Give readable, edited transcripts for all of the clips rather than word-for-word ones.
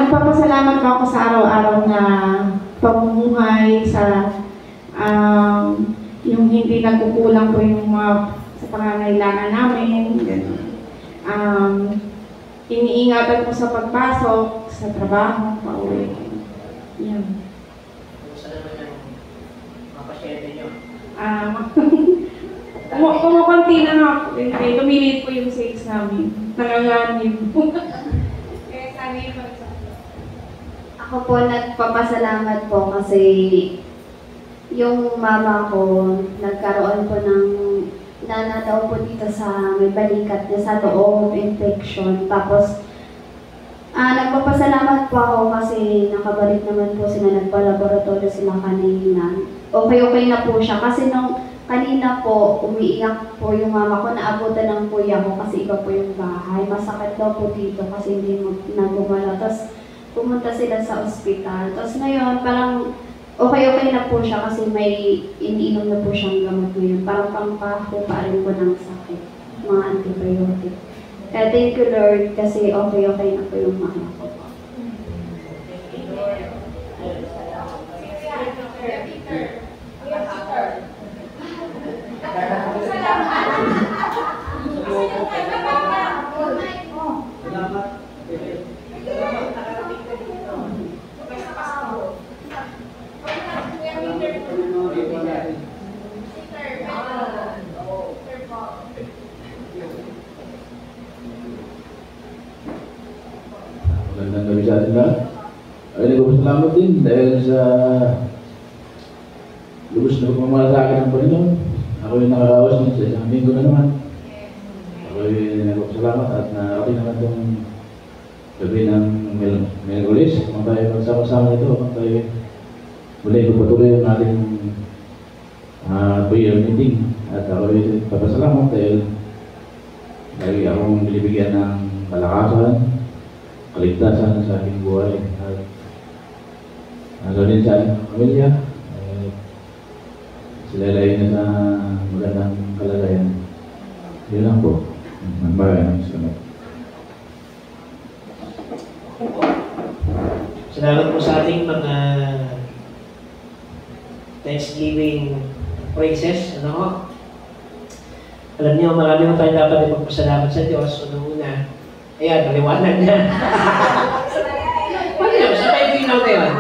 Nagpapasalamat po ako sa araw-araw na pamumuhay, sa yung hindi nagkukulang po yung sa pangangailangan namin. Iniingatan po sa pagpasok, sa trabaho, pauwi. Yan. Kumusta naman yung mga pasyente nyo? Kumukunti na nga po. Lumilit po yung sales namin. Nanganganib po. Kaya sana yung ako po nagpapasalamat po kasi yung mama ko nagkaroon po ng daw po dito sa may balikat niya sa loob, infection. Tapos nagpapasalamat po ako kasi nakabalik naman po sila, nagpa-laboratory sila kanina. Okay na po siya kasi nung kanina po umiiyak po yung mama ko, naabutan ng kuya ko kasi iba po yung bahay. Masakit daw po dito kasi hindi nagumala. Tapos pumunta sila sa ospital. Tapos ngayon, parang okay na po siya kasi may iniinom na po siyang gamot ngayon. Parang pangpahupa rin po ng sakit, mga antibiotic. Kaya thank you Lord kasi okay na po yung mama ko. Magandang gabi sa atin lahat. Ay, nagpapasalamat din dahil sa lubos na pagmamalasakit ng Panginoon. Ako yung nakarawas niya sa isang linggo na naman. Ako yung nagpapasalamat at okay naman itong gabi ng Merkulis. Kung tayo magsama-sama nito, kung tayo muli pagpatuloy ang ating prayer meeting. At ako yung nagpapasalamat dahil lagi akong binibigyan ng kalakasan, kaligtasan sa aking buhay at din sa aking pamilya. Sila layo na sa magandang kalagayan. Yun lang po. Maraming salamat. Salamat po sa ating mga Thanksgiving praises. Alam niyo, marami mo tayo dapat ipagpasalamat sa Diyos. Una, ayan, maliwanag na. Ano yun? Sa tayo binaw na yun?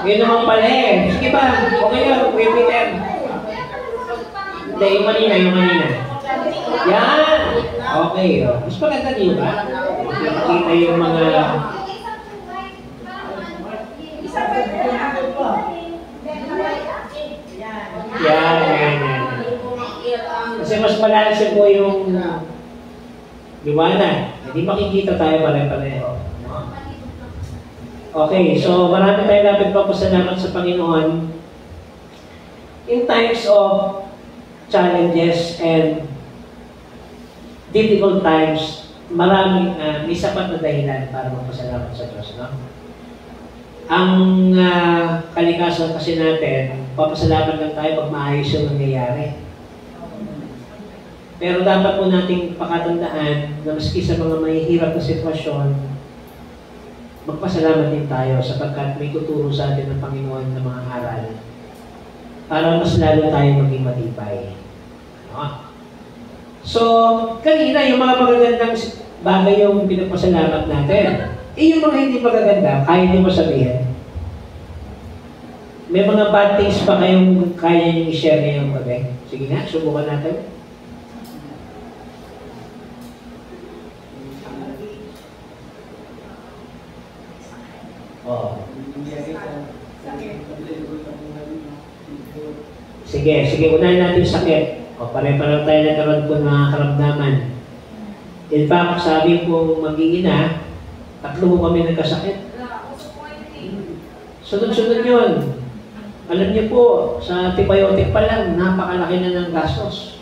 Yun naman pala eh. Sige ba? Okay yun. Okay, Peter. Hindi, yung manina. Yan! Okay. Mas maganda niyo ba? Makikita yung mga... Yan. Kasi mas malalim po yung liwanag. Hindi makikita tayo pare-pareho. Okay, so marami tayo dapat papasalamat sa Panginoon in times of challenges and difficult times. Maraming may sapat na dahilan para magpasalamat sa Diyos. No? Ang kalikasan kasi natin, papasalamat lang tayo pag maayos yung nangyayari. Pero dapat po nating pakatandaan na maski sa mga mahihirap na sitwasyon, magpasalamat din tayo sapagkat may tuturo sa atin ng Panginoon ng mga aral para mas lalo tayo maging matibay. No? So, kanina yung mga magagandang bagay yung pinagpasalamat natin. Yung mga hindi magaganda, kaya niyo masabihin. May mga bad things pa kayong kaya niyo i-share ngayong gabi? Sige nga, subukan natin. Sige, unahin natin yung sakit. Pare-pareho tayo nagkaroon po ng mga karamdaman. In fact, sabi po mag-iina, 3 po kami nagkasakit. Sunod-sunod yun. Alam niyo po, sa antibiotic pa lang, napakalaki na ng gastos.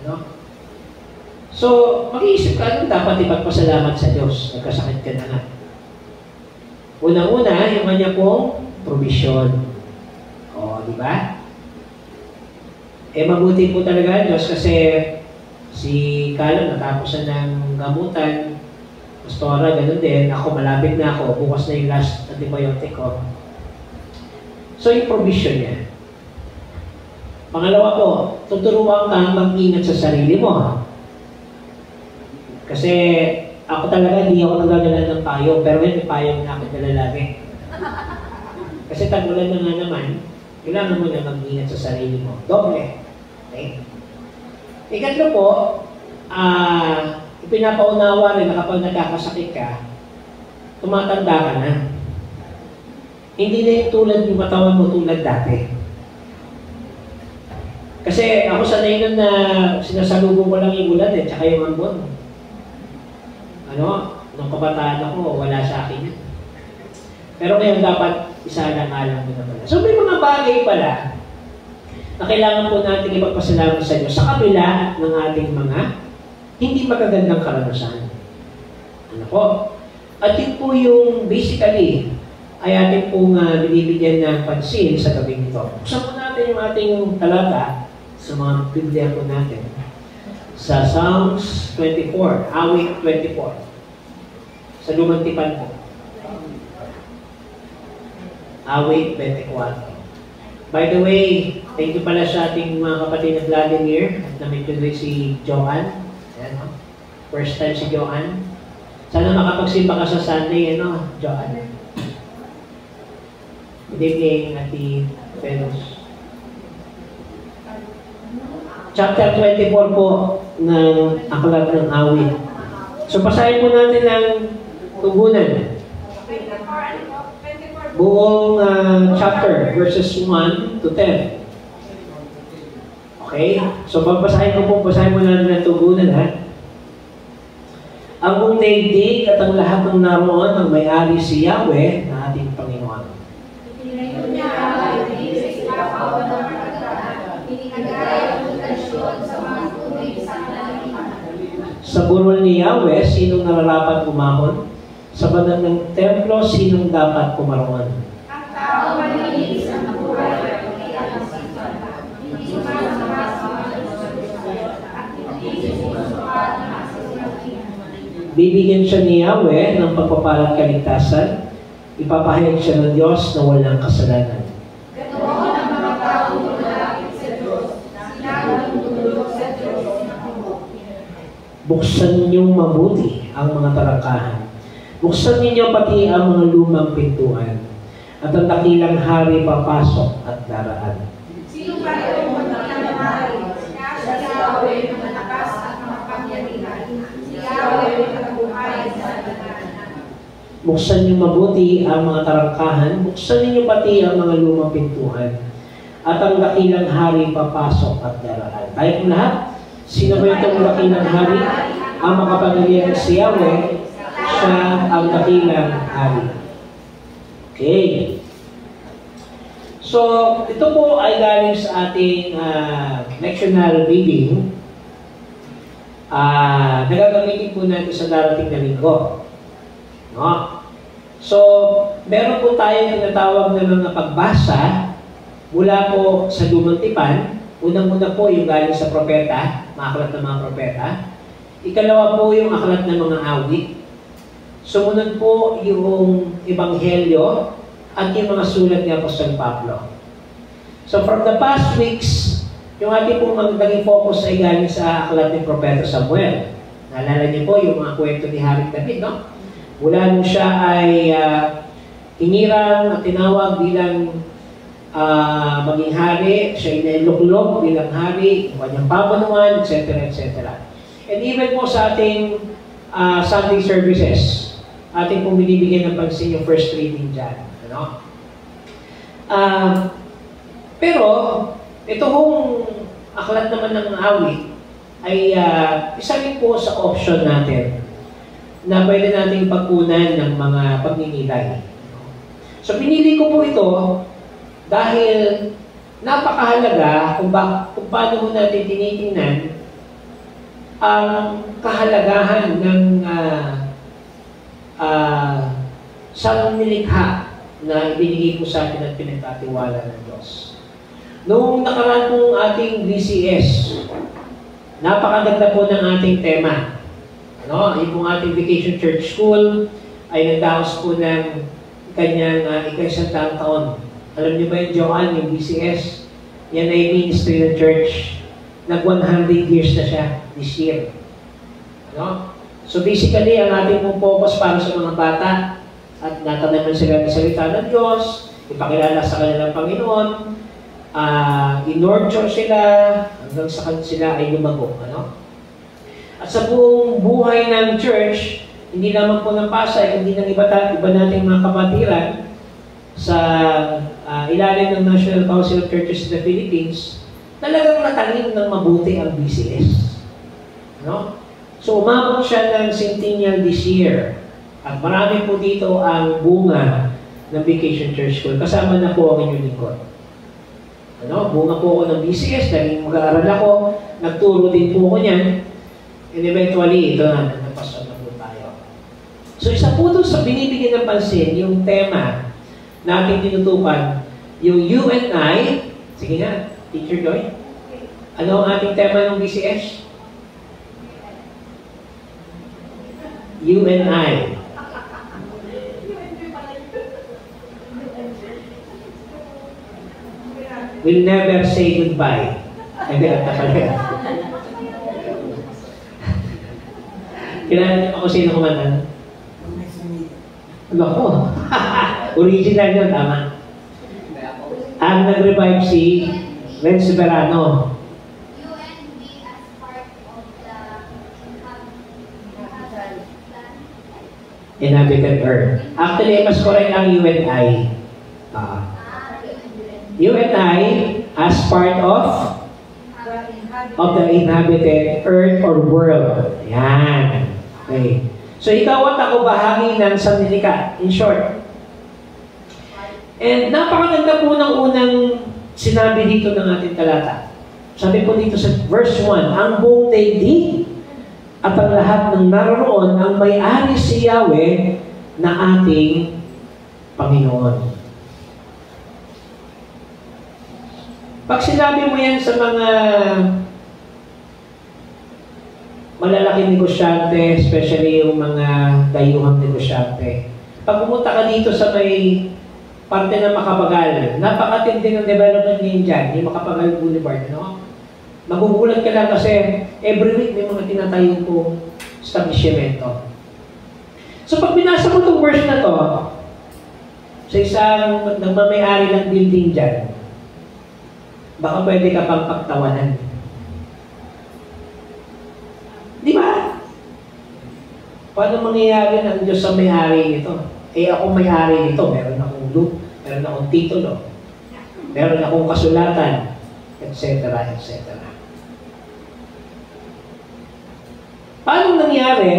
Ano? So, mag-iisip ka, ano dapat ipagpasalamat sa Diyos? Nagkasakit ka na nga. Unang-una, yung kanya pong provision. O, di ba? Eh, mabuti po talaga Diyos kasi si Calum natapos na ng gamutan. Pastora, ganun din. Ako, malapit na ako. Bukas na yung last antibiotic ko. So, yung provision niya. Pangalawa po, tuturuan kang mag-ingat sa sarili mo. Kasi ako talaga, hindi ako nagdadala ng payo. Pero may payo na ako dala lagi. Kasi tagulan na nga naman, kailangan mo na mag-ingat sa sarili mo. Doble. Okay? Ikatlo po, ipinapaunawa rin na kapag nagkakasakit ka, tumatanda ka na. Hindi na yung tulad yung katawan mo tulad dati. Kasi ako sanay nun na sinasalubong ko lang yung ulan tsaka yung ambon. Nung kabataan ako, wala sa akin yan. Pero ngayon dapat isa-alang-alang mo na pala. So may mga bagay pala na kailangan po natin ipagpasalamat sa Diyos sa kabila ng ating mga hindi magagandang karanasan. Ano po? At yun po yung basically ay ating pong binibigyan ng pansin sa gabing ito. Buksan po natin yung ating talata sa mga Biblia po natin. Sa Psalms 24, Awit 24. Sa Lumang Tipan po. Awit 24. By the way, thank you pala sa ating mga kapatid na Vladimir at na-meet ko si Joanne. Ayan, first time si Joanne. Sana makapagsimba ka sa Sunday, Joanne. Good evening, Ati Pelos. Chapter 24 po ng Aklat ng Awit. So, basahin po natin ang tugunan. Buong chapter, verses 1 to 10. Okay? So, babasahin mo natin ang tugunan, ha? Ang buong daigdig at ang lahat ng naroon ang may-ari si Yahweh na ating Panginoon. Sa burol ni Yahweh, sinong nararapat umahon? Sa banal ng templo, sinong dapat pumaroon? Ang tao malinis ang buhay at ialasipan. Hindi Bibigyan siya ni Yahweh ng pagpapalang kaligtasan. Ipapahayag siya ng Diyos na walang kasalanan. Ganoon ang mga taong lumapit sa Diyos, sila ang tulog sa Diyos na kumot. Buksan niyong mabuti ang mga tarangkahan. Buksan ninyo pati ang mga lumang pintuan, at ang dakilang hari papasok at daraan. Sino ba yung magandang hari? Si Yahweh na malakas at makapangyarihan. Si Yahweh na nagbuhay sa lahat. Buksan niyo mabuti ang mga tarangkahan, buksan ninyo pati ang mga lumang pintuan, at ang dakilang hari papasok at daraan. Tayo po lahat, sino ba itong dakilang hari? Ang makapangyarihan si Yahweh, siya ang dakilang hari. Okay. So, ito po ay galing sa ating lectional reading. Nagagamitin po natin sa darating na linggo. No? So, meron po tayong tinatawag na mga pagbasa mula po sa Lumang Tipan. Unang-una po yung galing sa propeta, mga aklat ng mga propeta. Ikalawa po yung aklat ng mga awit. Sumunod po yung Ebanghelyo at yung mga sulat ni Apostol Pablo. So from the past weeks, yung ating pong naging focus ay galing sa aklat ni Propeta Samuel. Naalala niyo po yung mga kwento ni Haring David, no? Mula nung siya ay hinirang at tinawag bilang maging hari, siya ay naluklok bilang hari, yung kanyang papanuan, etc. etc. And even po sa ating Sunday services, ating pong binibigyan ng pansin yung first reading dyan. Ano? Pero, ito hong aklat naman ng awit ay isa rin po sa option natin na pwede nating pagkunan ng mga pagninilay. So pinili ko po ito dahil napakahalaga kung paano mo natin tinitingnan ang kahalagahan ng sanglilikha na ibinigay po sa atin at pinagkatiwala ng Diyos. Noong nakaraan pong ating VCS, napakaganda po ng ating tema. Yung pong ating Vacation Church School ay nagdaos po ng kanyang ika-100 taon. Alam niyo ba yung Joanne, yung VCS? Yan ay ministry ng church. Nag-100 years na siya this year. So basically, ang ating pong focus para sa mga bata at natanaman sila ng salita ng Diyos, ipakilala sa kanilang Panginoon, in-nurture sila hanggang sa sila ay lumago. At sa buong buhay ng church, hindi naman po ng Pasay, hindi ng iba nating mga kapatiran sa ilalim ng National Council of Churches in the Philippines, talagang natanim ng mabuti ang BCS. So umabot siya ng centennial this year. At marami po dito ang bunga ng Vacation Church School. Kasama na po ang inyong lingkod. Bunga po ako ng BCS, naging mag-aaral ako, nagturo din po ako niyan, and eventually, ito na, nagpasok na po tayo. So isa po doon sa binibigyan ng pansin, yung tema na ating tinutukan, yung you and I, sige nga, Teacher Joy, ano ang ating tema ng BCS? You and I. Will never say goodbye. Hindi, at talaga. Kilala niyo ako sino kumanta? Ano ko? Original yun, tama. Ang nag-revive si Renz Verano. UNB as part of the Inhabited Earth. Actually, mas correct ang UNI. UNI as part of the inhabited earth or world. Yan. Okay. So ikaw at ako bahagi ng sanlilikha, in short. And napakaganda po ng unang sinabi dito ng ating talata. Sabi po dito sa verse 1, ang buong daigdig at ang lahat ng naroon ang may-ari si Yahweh na ating Panginoon. Pag sinabi mo yan sa mga malalaking negosyante, especially yung mga dayuhang negosyante, pag pumunta ka dito sa may parte ng Makapagal, napakatindi ng development ngayon dyan, yung Makapagal Boulevard, magugulat ka lang kasi every week may mga tinatayo po establishmento. So pag binasa mo itong verse na to, sa isang nagmamayari ng building dyan, baka pwede ka pang pagtawanan. Di ba? Paano mangyayari ng Diyos sa may-ari nito? Ako may-ari nito. Meron akong loop, meron akong titulo, meron akong kasulatan, etc. etc. Paano nangyari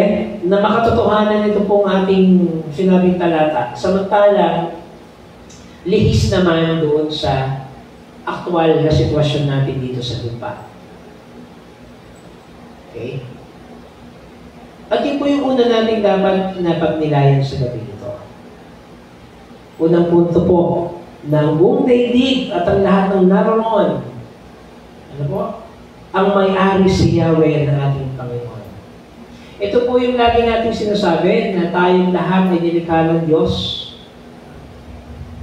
na makatotohanan ito pong ating sinabing talata, samantalang lihis naman doon sa aktual na sitwasyon natin dito sa lupa? Okay? At yun po yung una natin dapat na pagnilayan sa gabi ito. Unang punto po, ng buong daigdig at ang lahat ng naroon, ano po? Ang may-ari si Yahweh na ating Panginoon. Ito po yung lagi natin sinasabi na tayong lahat ay nilikha ng Diyos.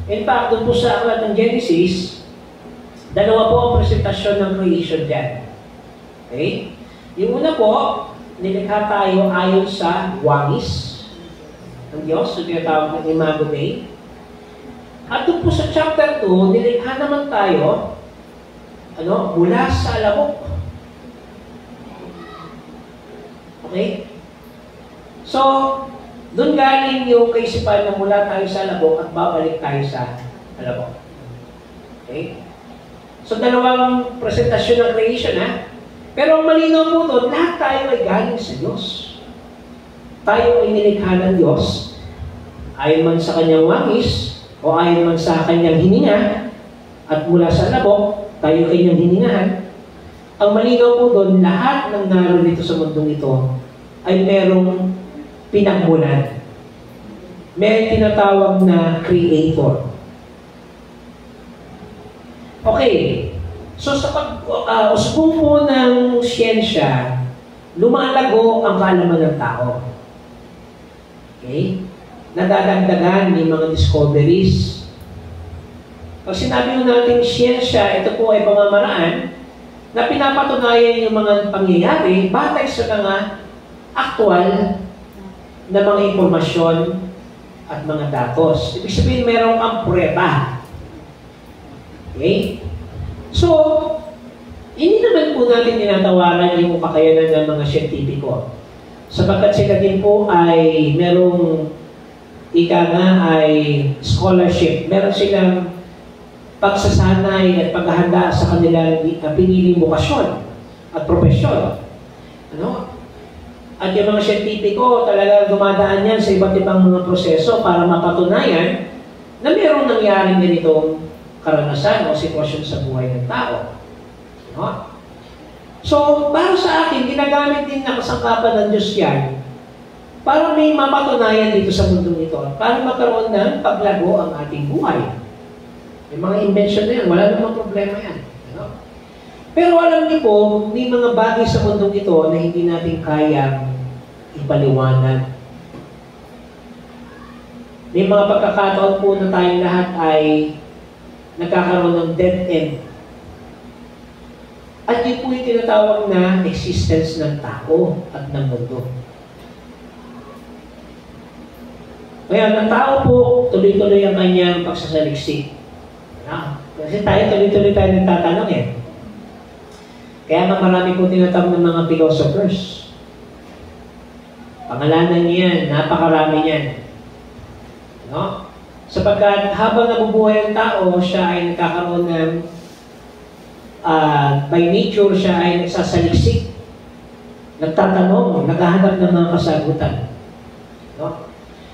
In fact, doon po sa aklat ng Genesis, dalawa po ang presentasyon ng creation dyan. Okay? Yung una po, nilikha tayo ayon sa wangis ng Diyos, so tinatawag ng Imago Dei. At doon po sa chapter 2, nilikha naman tayo mula sa alabok. Okay? So, doon galing yung kaisipan na mula tayo sa alabok at babalik tayo sa alabok. Okay? So, dalawang presentasyon ng creation, ha? Pero ang malinaw po doon, lahat tayo ay galing sa Diyos. Tayo ay nilikha ng Diyos, ayon man sa kanyang wangis, o ayon man sa kanyang hininga, at mula sa labok, tayo kanyang hiningahan. Ang malinaw po doon, lahat ng naroon dito sa mundong ito ay merong pinagmulan. May tinatawag na creator. Okay. So sa pag-usbong po ng siyensya, lumalago ang kaalaman ng tao. Okay? Nadadagdagan yung mga discoveries. Pag sinabi mo natin siyensya, ito po ay pamamaraan na pinapatunayan yung mga pangyayari batay sa mga aktual na mga impormasyon at mga datos. Ibig sabihin, meron kang pruweba. Okay? So, hindi naman po natin tinatawaran yung kakayanan ng mga siyentipiko. Sapagkat sila din po ay merong ika nga ay scholarship. Meron silang pagsasanay at paghahanda sa kanilang piniling bukasyon at profesyon. Ano? At yung mga siyentipiko talaga dumadaan yan sa iba't ibang mga proseso para mapatunayan na mayroong nangyaring ganitong karanasan o sitwasyon sa buhay ng tao. No? So, para sa akin, ginagamit din ng kasangkapan ng Diyos yan para may mapatunayan dito sa mundong ito, para magkaroon ng paglago ang ating buhay. Yung mga invention na yan, wala namang problema yan. No? Pero alam niyo po, may mga bagay sa mundong ito na hindi natin kayang ipaliwanag. May mga pagkakataon po na tayong lahat ay nagkakaroon ng dead end. At yun po yung tinatawag na existence ng tao at ng mundo. Kaya ang tao po, tuloy-tuloy ang kanyang pagsasaliksik. Kasi tayo, tuloy-tuloy tayo nagtatanong eh. Kaya nga marami po tinatawag ng mga philosophers. Pangalanan niyan, napakarami niyan. No? Sapagkat habang nabubuhay ang tao, siya ay nagkakaroon ng by nature, siya ay nagsasaliksik, nagtatanong, naghahanap ng mga kasagutan. No?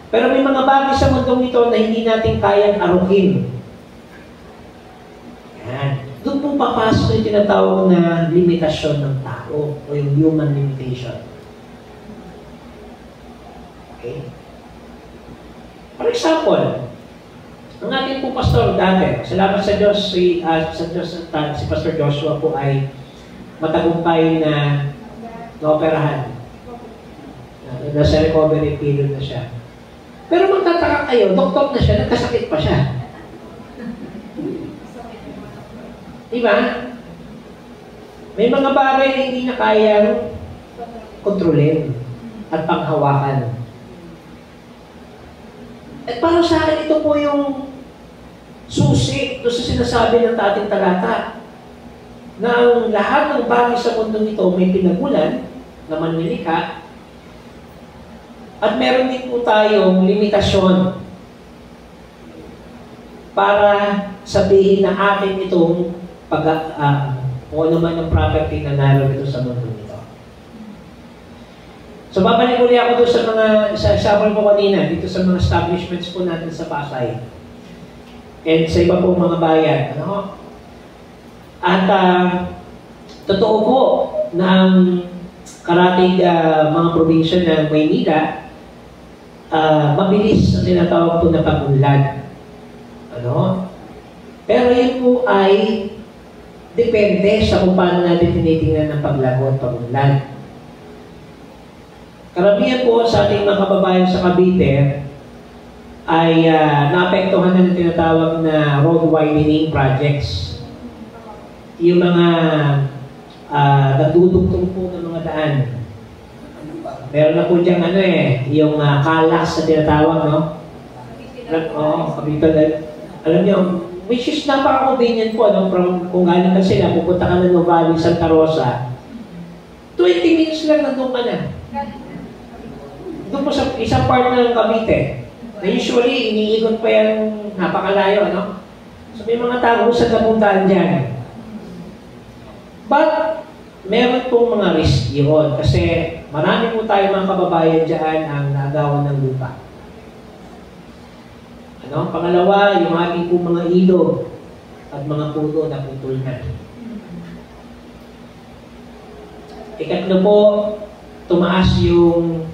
Pero may mga bagay sa mundong ito na hindi natin kayang arukin. Yan. Doon po papasok yung tinatawag na limitasyon ng tao o yung human limitation. Okay? For example, ang ating po pastor dati, salamat sa Diyos, si Pastor Joshua po ay matagumpay na naoperahan. Nasa recovery period na siya. Pero magtataka kayo, doktor na siya, nagkasakit pa siya. Diba? May mga bagay na hindi na kayang kontrolin at panghawakan. At para sa akin, ito po yung susi ito sa sinasabi ng ating talata na ang lahat ng bagay sa mundong ito may pinagmulan na manlilikha at meron din po tayong limitasyon para sabihin na atin itong kung ano man ang property na naroon ito sa mundo nito. So, babalik ulit ako doon sa example ko kanina, dito sa mga establishments po natin sa Pasay. And sa iba pong mga bayan. Ano? At totoo po na ang karating mga probinsya ng Maynila, mabilis ang tinatawag po na pag-unlad. Ano? Pero yun po ay depende sa kung paano natin tinitingnan ng paglago at pag-unlad. Karamihan po sa ating mga kababayan sa Cavite ay naapektuhan na ng tinatawag na road widening projects. Yung mga nagdudugtong po ng mga daan. Meron na po diyang yung kalax na tinatawag, no? Cavite. Alam niyo, which is napaka-convenient po, no? Kung galing ka sila, pupunta ka na Novali, Santa Rosa, 20 minutes lang nandun ka na. Doon po sa isang part ng Cavite, na usually, iniikot pa yung napakalayo, ano? So, may mga tao sa napuntaan dyan. But, meron pong mga risk yun. Kasi marami po tayo mga kababayan dyan ang naagawan ng lupa. Ano? Pangalawa, yung ating pong mga ilog at mga puno na putol na. Ikatlo po, tumaas yung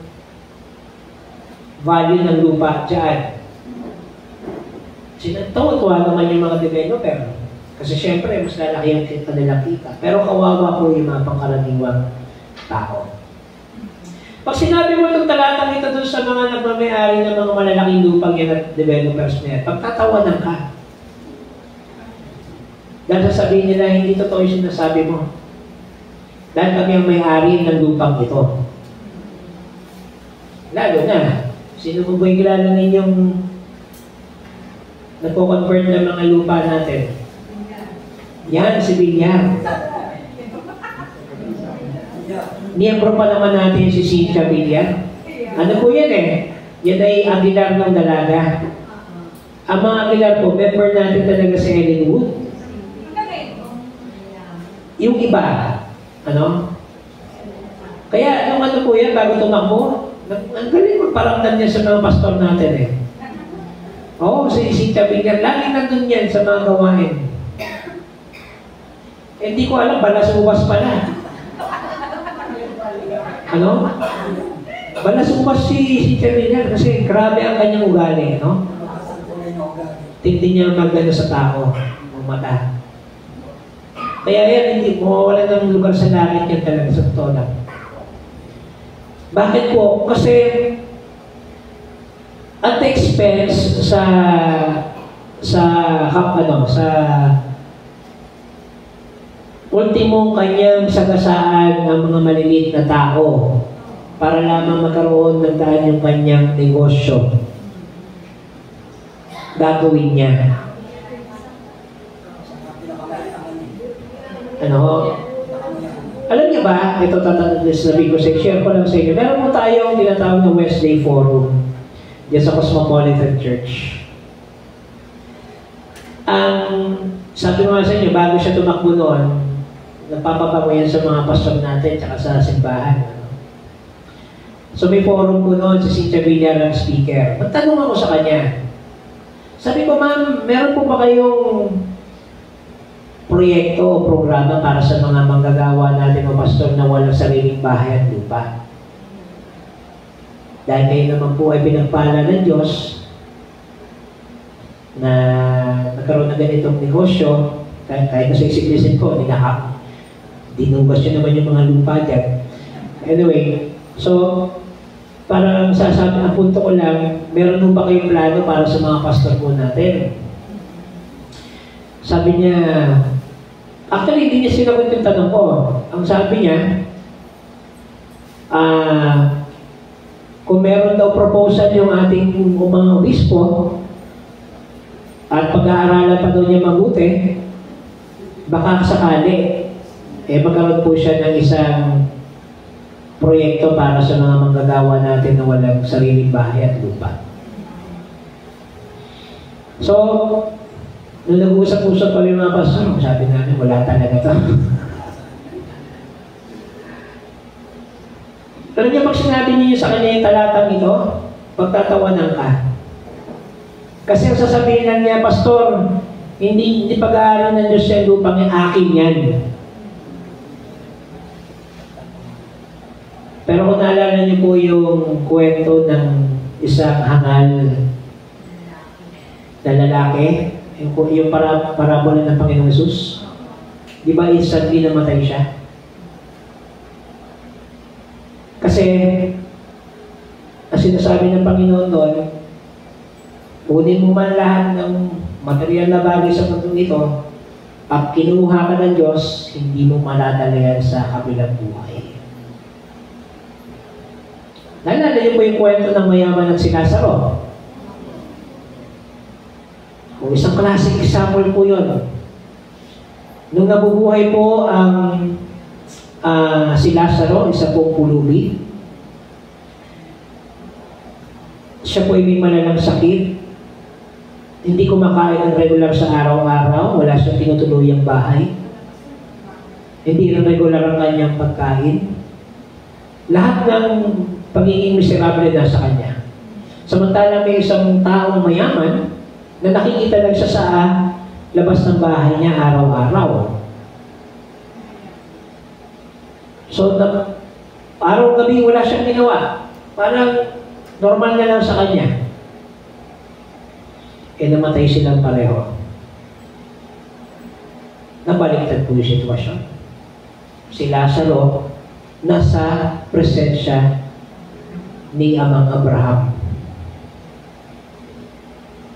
value ng lupa dyan. Tuwa naman yung mga developer. Kasi syempre, mas lalaki yung kanilang kita. Pero kawawa po yung mga pangkaraniwang tao. Pag sinabi mo itong talatang ito dun sa mga nagmamayari ng mga malalaking lupang yan at developers na yan, pagtatawanan ka. Dahil sasabihin nila, hindi totoo yung sinasabi mo. Dahil kami ang may-ari ng lupang ito. Lalo na, sino mo ba yung kilala ninyong nagko-convert ng mga lupa natin? Yan, si Villar. Miyembro pa naman natin si Cynthia Villar. Ano po yan eh? Yan ay Aguilar ng Dalaga. Ang mga Aguilar po, member natin talaga sa Ellen Wood. Yung iba, ano? Kaya, nung ano po yan, bago tumakbo, ang galing magparamdam niya sa mga pastor natin eh. Oo, si Cynthia Villar, lagi nandun yan sa mga gawain. Hindi ko alam, balas-uwas pala. Ano? Balas-uwas si Cynthia kasi grabe ang kanyang ugali, no? Hindi niya magano sa tao, mata. Kaya yan, hindi mawawala ng lugar sa langit yan talaga sa totoo lang. Bakit po? Kasi at the expense sa ultimong kanyang sagasaan ng mga maliliit na tao para lamang magkaroon ng daan yung kanyang negosyo. Gagawin niya. Ano? Alam niyo ba, ito sabi ko, share ko lang sa inyo, meron po tayong tinatawag na Wednesday Forum diyan sa Cosmopolitan Church. Sabi ko nga sa inyo, bago siya tumakbo noon, nagpapabango yan sa mga pastor natin tsaka sa simbahan. So may forum po noon si Cynthia Villar ang speaker. Magtanong ako sa kanya. Sabi ko, ma'am, meron po ba kayong proyekto o programa para sa mga manggagawa natin o pastor na walang sariling bahay at lupa? Dahil kayo naman po ay pinagpala ng Diyos na nagkaroon ng ganitong negosyo, kahit na sa execution ko, dinugas nyo naman yung mga lupa dyan. Anyway, so, parang sasabi, ang punto ko lang, meron mo ba kayong plano para sa mga pastor po natin? Sabi niya, actually, hindi niya sinagot yung tanong ko. Ang sabi niya, kung meron daw proposal yung ating mga obispo, at pag-aaralan pa daw niya mabuti, baka sakali, magkaroon po siya ng isang proyekto para sa mga manggagawa natin na walang sariling bahay at lupa. So, nung nag-uusap-usap pa yung mga pastor, sabi namin, wala talaga ito. Pero niya pag sinabi niyo sa kanya yung talatang ito, pagtatawanan ka. Kasi ang sasabihin lang niya, Pastor, hindi pag-aaral ng Diyos yung lupang yung akin yan. Pero kung naalala niyo po yung kwento ng isang hangal na lalaki, yung parabola ng Panginoong Hesus, di ba instantly namatay siya? Kasi, ang sinasabi ng Panginoon doon, kunin mo man lahat ng material na bagay sa mundong ito, pag kinuha ka ng Diyos, hindi mo maladala yan sa kabilang buhay. Naalala niyo po yung kwento ng mayaman ng si Lazaro. Kung isang classic example po yun. Nung nabubuhay po ang si Lazaro, isa pong pulubi, siya po ay may malalang sakit, hindi kumakain ng regular sa araw-araw, wala siyang tinutuluyang bahay. Hindi rin regular ang kanyang pagkain. Lahat ng pagiging miserable na sa kanya. Samantalang may isang taong mayaman na nakikita lang siya sa labas ng bahay niya araw-araw. So, araw-gabi wala siyang ginawa. Parang normal na lang sa kanya. Namatay silang pareho. Nabaliktad po yung sitwasyon. Si Lazaro nasa presensya ni Amang Abraham.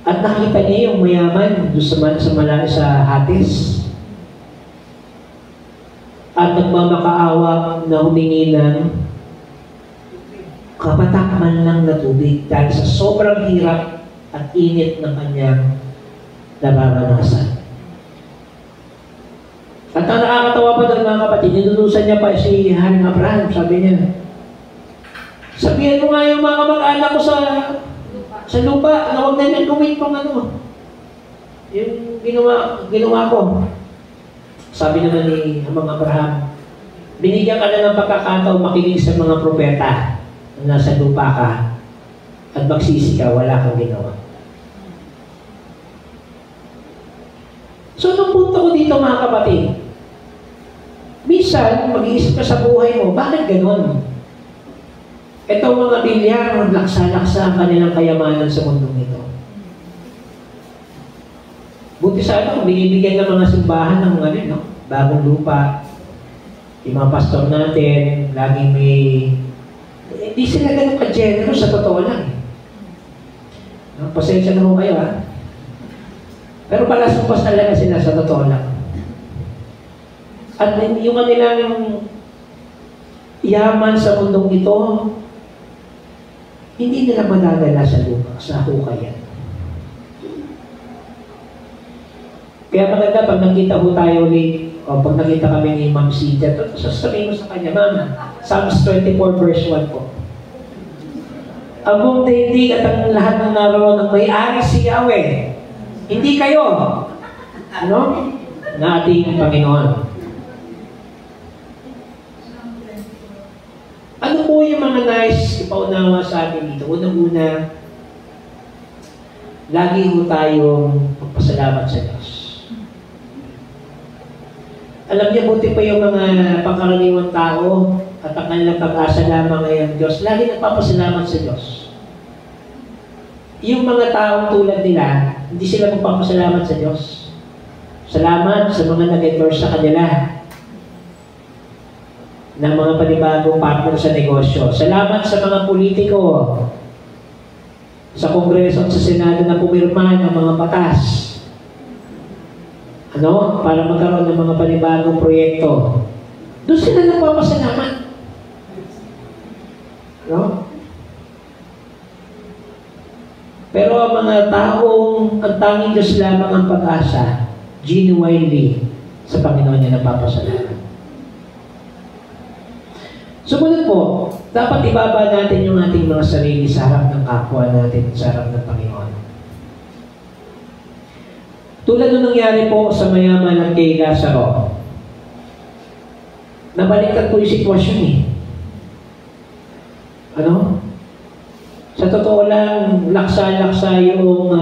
At nakita niya yung mayaman doon sa Hades. At nagmamakaawa na humingi ng kapatakman lang na tubig dahil sa sobrang hirap at init ng kanyang nararanasan. At ang nakakatawa pa doon mga kapatid, ninunusan niya pa si Haring Abraham. Sabi niya, sabihan mo nga yung mga mag-anak ko sa lupa na huwag na niyang gawin pang yung ginawa ko. Sabi naman ni Amang Abraham, binigyan ka na ng pagkakataon makinig sa mga propeta na nasa lupa ka at magsisi ka, wala kang ginawa. So, nung punto ko dito mga kapatid, minsan, mag-iisip ka sa buhay mo, bakit ganon? Ito mga bilyar, laksa-laksa ang kanilang kayamanan sa mundong ito. Buti sana kung binibigyan ng mga simbahan ng bagong lupa. Yung mga pastor natin, laging may... Hindi sila ganun ka-generous sa totoo lang. Pasensya na ho kayo Pero palasumpas talaga sila sa totoo lang. At yung kanilang yaman sa mundong ito, hindi nila madadala sa lupa, sa hukayan. Kaya maganda pag nakita ho tayo o pag nakita kami ni Ma'am Cynthia, sasabihin mo sa kanya, Ma'am, Psalms 24 verse 1 po. Ang buong daigdig at ang lahat ng naroon ng may-ari si Yahweh. Hindi kayo. Na ating Panginoon. Ano po yung mga nice ipaunawa sa atin dito? Unang-una, lagi ho tayong magpasalamat sa Diyos. Alam niyo, buti pa yung mga pangkaraniwang tao at ang kanilang pag-asa lamang ngayon Diyos, lagi nagpapasalamat sa Diyos. Yung mga taong tulad nila, hindi sila magpapasalamat sa Diyos. Salamat sa mga nag-endorse sa kanila ng mga panibagong partner sa negosyo. Salamat sa mga politiko sa Kongreso at sa Senado na pumirma ng mga batas para magkaroon ng mga panibagong proyekto. Doon sila nagpapasalamat. Pero ang mga taong ang tanging Diyos lamang ang pag-asa, genuinely sa Panginoon niya nagpapasalamat. Sumunod po, dapat ibaba natin yung ating mga sarili sa harap ng kapwa natin, sa harap ng Panginoon. Tulad nung nangyari po sa mayaman ng kay Lazaro, nabaliktad po yung sitwasyon Sa totoo lang, laksa-laksa yung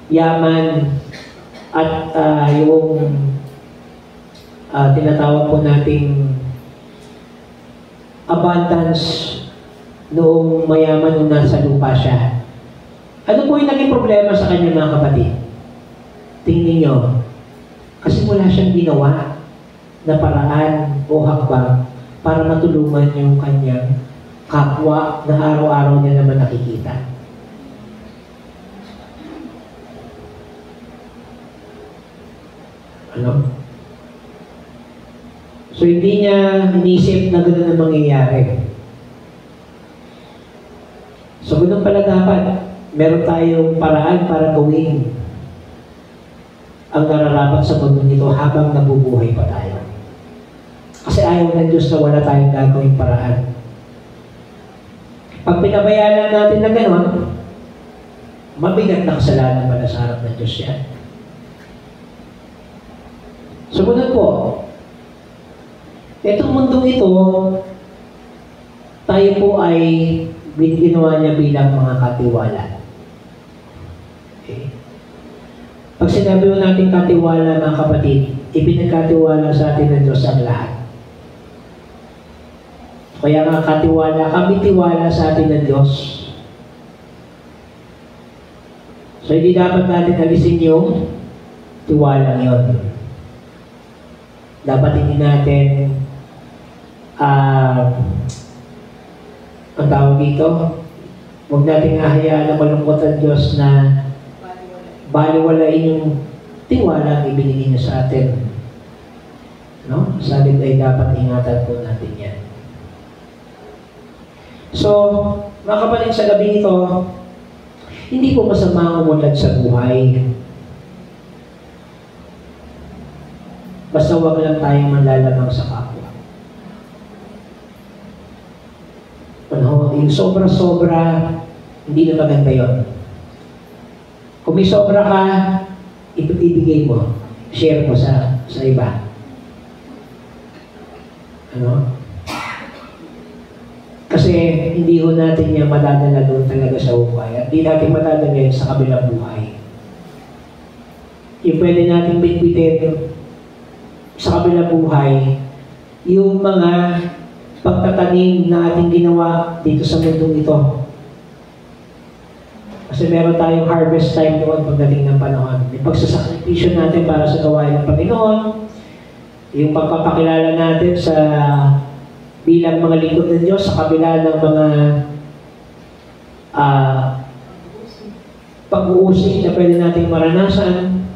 yaman at yung tinatawag po nating abundance noong mayaman nung nasa lupa siya. Ano po yung naging problema sa kanya mga kapatid? Tingnan nyo. Kasi wala siyang ginawa na paraan o hakbang para matulungan yung kanyang kapwa na araw-araw niya naman nakikita. So hindi niya inisip na gano'n ang mangyayari. So gano'n pala dapat meron tayong paraan para gawin ang nararapat sa mundo nito habang nabubuhay pa tayo. Kasi ayaw ng Diyos na wala tayong gagawing paraan. Pag pinabayaan natin na gano'n, mabigat na kasalanan pala sa harap ng Diyos yan. Sumunod po, itong mundong ito, tayo po ay ginawa niya bilang mga katiwala. Okay. Pag sinabi mo natin katiwala, mga kapatid, ipinagkatiwala sa atin ng Diyos ang lahat. Kaya nga katiwala, kami tiwala sa atin ng Diyos. So hindi dapat natin alisin yung tiwala yun. Dapat hindi natin ang tawag dito, huwag natin hahayaan na malungkot ang Diyos na baliwalain yung tiwala ang ibinigay niya sa atin. No? Sabi ay dapat ingatan po natin yan. So, mga kapatid, sa gabi ito, hindi po masama ang umulat sa buhay. Basta huwag lang tayong manlalamang sa kapwa. Ano, yung sobra-sobra, hindi na maganda yun. Kung may sobra ka, ibigay mo. Share mo sa iba. Ano? Kasi hindi ho natin yan madadala doon talaga sa buhay. At hindi natin madadala yan sa kabilang buhay. Yung pwede natin bitbitin sa kabilang buhay, yung mga pagtatanim na ating ginawa dito sa mundong ito. Kasi meron tayong harvest time doon pagdating ng panahon. Yung pagsasakripisyo natin para sa gawain ng Panginoon, yung pagpapakilala natin sa bilang mga lingkod ng Diyos sa kabila ng mga pag-uusig na pwede nating maranasan,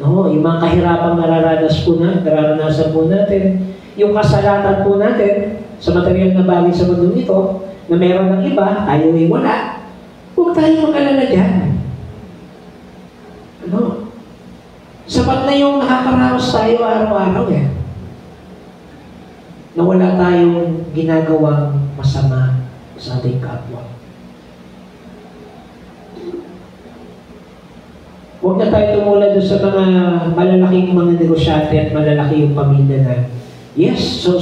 yung mga kahirapang nararanasan po natin, yung kasalatan po natin sa material na bagay sa mundo nito, na meron ng iba, tayo ay wala. Huwag tayo mag-alala dyan. Sapat na yung nakakaraos tayo araw-araw eh. Na wala tayong ginagawang masama sa ating kapwa. Huwag na tayo tumula doon sa mga malalaking mga negosyante at malalaki yung pamilya na, yes, so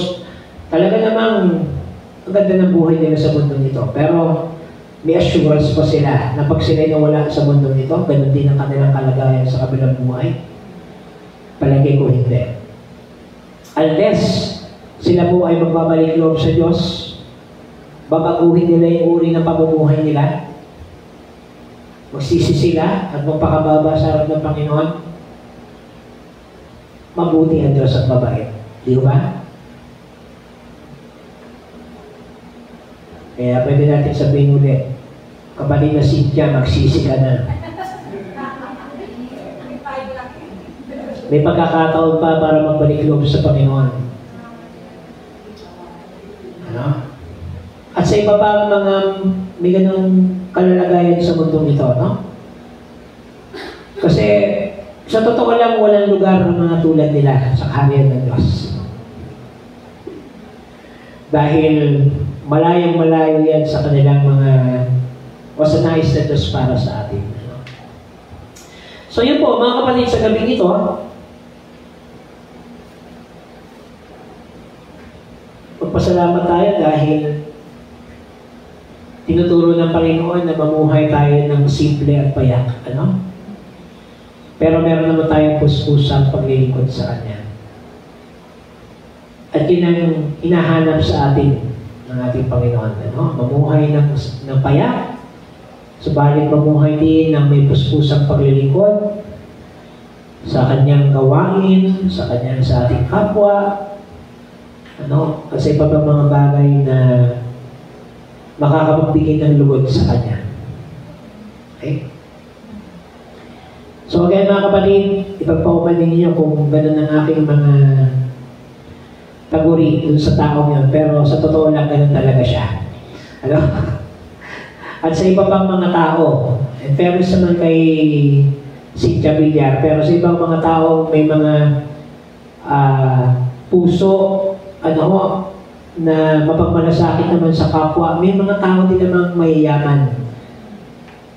talaga namang ang ganda ng buhay nila sa mundo nito. Pero may assurance pa sila na pag sila'y nawala sa mundo nito, ganun din ang kanilang kalagayan sa kabilang buhay. Palagay ko hindi. Unless sila po ay magbabalik loob sa Diyos, babaguhin nila yung uri ng pamumuhay nila, magsisi sila at magpakababa sa harap ng Panginoon, mabuti ang Diyos at mabait. Di ba? Kaya pwede natin sabihin ulit, kapatid na Cynthia, magsisi ka na. May pagkakataon pa para magbalik loob sa Panginoon. At sa iba pa mga may ganung kalalagayan sa mundong ito, no? Kasi sa totoo lang, walang lugar ng mga tulad nila sa kaharian ng Diyos. Dahil malayong-malayo yan sa kanilang mga wasanais na Diyos para sa atin. So yun po, mga kapatid, sa gabi nito, magpasalamat tayo dahil tinuturo ng Panginoon na mamuhay tayo ng simple at payak. Pero meron naman tayong puspusang paglilingkod sa Kanya. At yun ang hinahanap sa atin ng ating Panginoon. Mamuhay ng payak, subalit mamuhay din ng may puspusang paglilingkod sa Kanyang gawain, sa ating kapwa, kasi iba pa mga bagay na makakapagbigay ng lugod sa Kanya. Okay? So again mga kapatid, ipagpaumanin niyo kung gano'n ang aking mga taguri dun sa taong yun. Pero sa totoo lang, gano'n talaga siya. At sa iba pang mga tao, in fairness naman kay Cynthia Villar, pero sa ibang mga tao may mga puso, na mapagmalasakit naman sa kapwa. May mga tao din namang mayayaman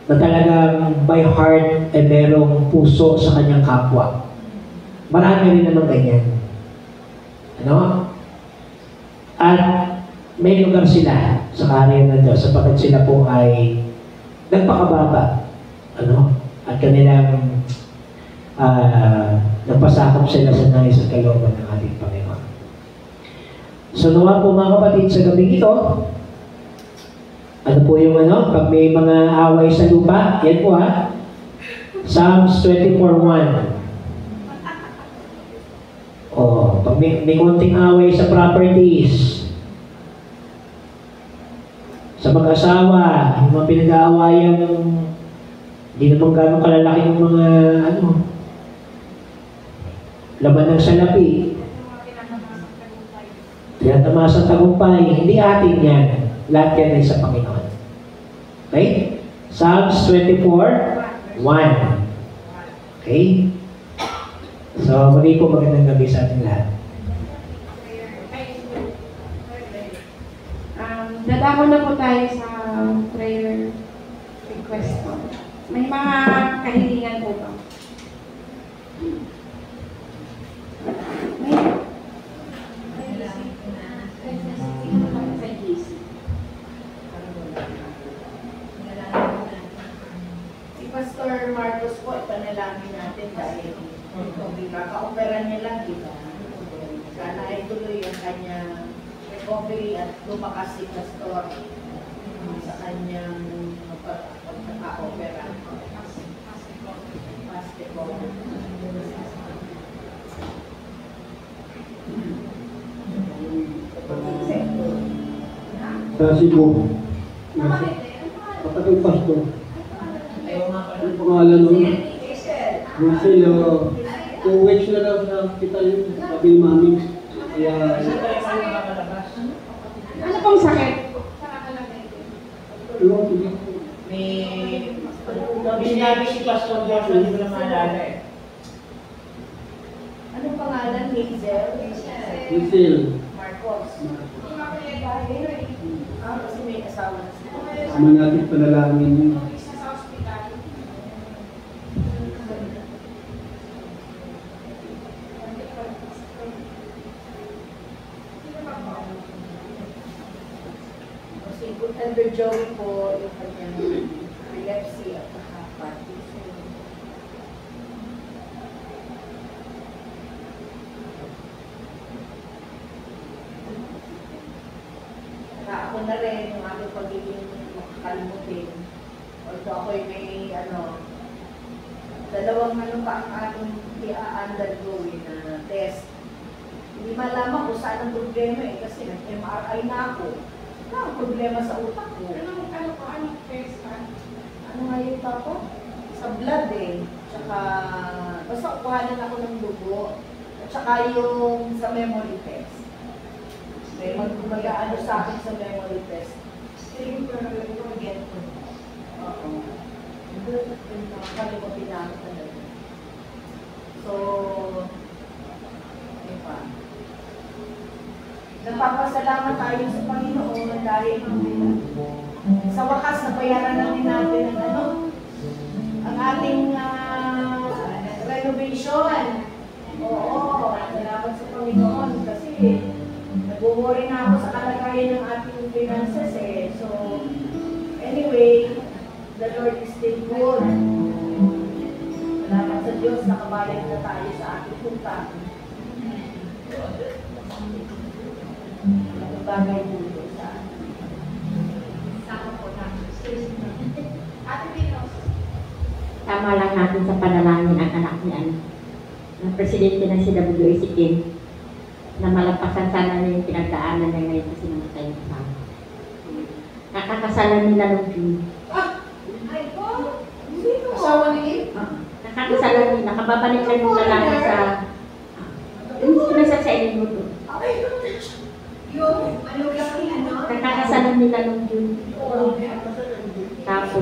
na talagang by heart ay merong puso sa kanyang kapwa. Marami rin naman ganyan. Ano? At may lugar sila sa kaharian ng Diyos sapagkat sila po ay nagpakababa. Ano? At kanilang nagpasakop sila sa nais at kalooban ng ating Panginoon. So nawa po mga kapatid sa gabing ito, ano po yung ano, pag may mga away sa lupa, yan po ha, Psalms 24:1. Pag may konting away sa properties, sa mag-asawa, yung mga pinag-aawayan, hindi naman gano'ng kalalaki yung mga, laban ng salapi. Tinatamasang tagumpay. Hindi atin yan. Lahat yan ay sa Panginoon. Okay? Psalms 24:1. Okay? So, muli po magandang gabi sa ating lahat. Dadako na po tayo sa prayer request po. May mga kahilingan po ba? Si Pastor Marcos po, ipanalangin natin dahil kaka-opera niya lang, di ba? Sana ay tuloy ang kanyang recovery at lumakas si Pastor sa kanyang pagkaka-opera. Basketball. Sa Cebu. Kapatid pastor. Ang pangalan nun? Marcel, 2 weeks na daw sa hospital yun. Sabi ni Mami. Kaya, Ano pong sakit? sige. May sinabi si Pastor Joshua, hindi ko na maalala eh. Anong pangalan? Hazel? Marcel. Marcos. Kasi may asawa na siya. Sama natin panalangin yun. Kasi Elder Joey po, yung kanyang epilepsy at saka Parkinson. Ako na rin yung aking pagiging makakalimutin. Although ako'y may dalawang pa ang aking i-undergoing na test. Hindi malaman kung saan ang problema kasi nag-MRI na ako. Ang problema sa utak ko. Anong test ka? Ano nga yung papa? Sa blood Tsaka, basta kuhanan ako ng dugo. At saka yung sa memory test. May mag-ano sa akin sa memory test. Sige ko na lang ito. Get ko. Oo. Kalimutin na ako talaga. So, yun pa. Nagpapasalamat tayo sa Panginoon dahil sa wakas nabayaran na din natin ang ating renovation. Oo, salamat sa Panginoon kasi nag-worry na ako sa kalagayan ng ating finances So, anyway, the Lord is still good. Salamat sa Diyos, nakabalik na tayo sa ating punta. Bagay po sa Tama lang natin sa panalangin ang anak ni ng presidente ng CWAC Kim na malampasan sana niya yung pinagdaanan niya ngayon kasi namatay yung kasama. Nakakasalan nila ng June. Ay po! Sino? Asawa ni Kim? Nakakasalan nila. Nakababalik lang yung lalaki sa yung sinasa sa inyo to. Yung ano lang Nakakasalan nila ng June. Tapos,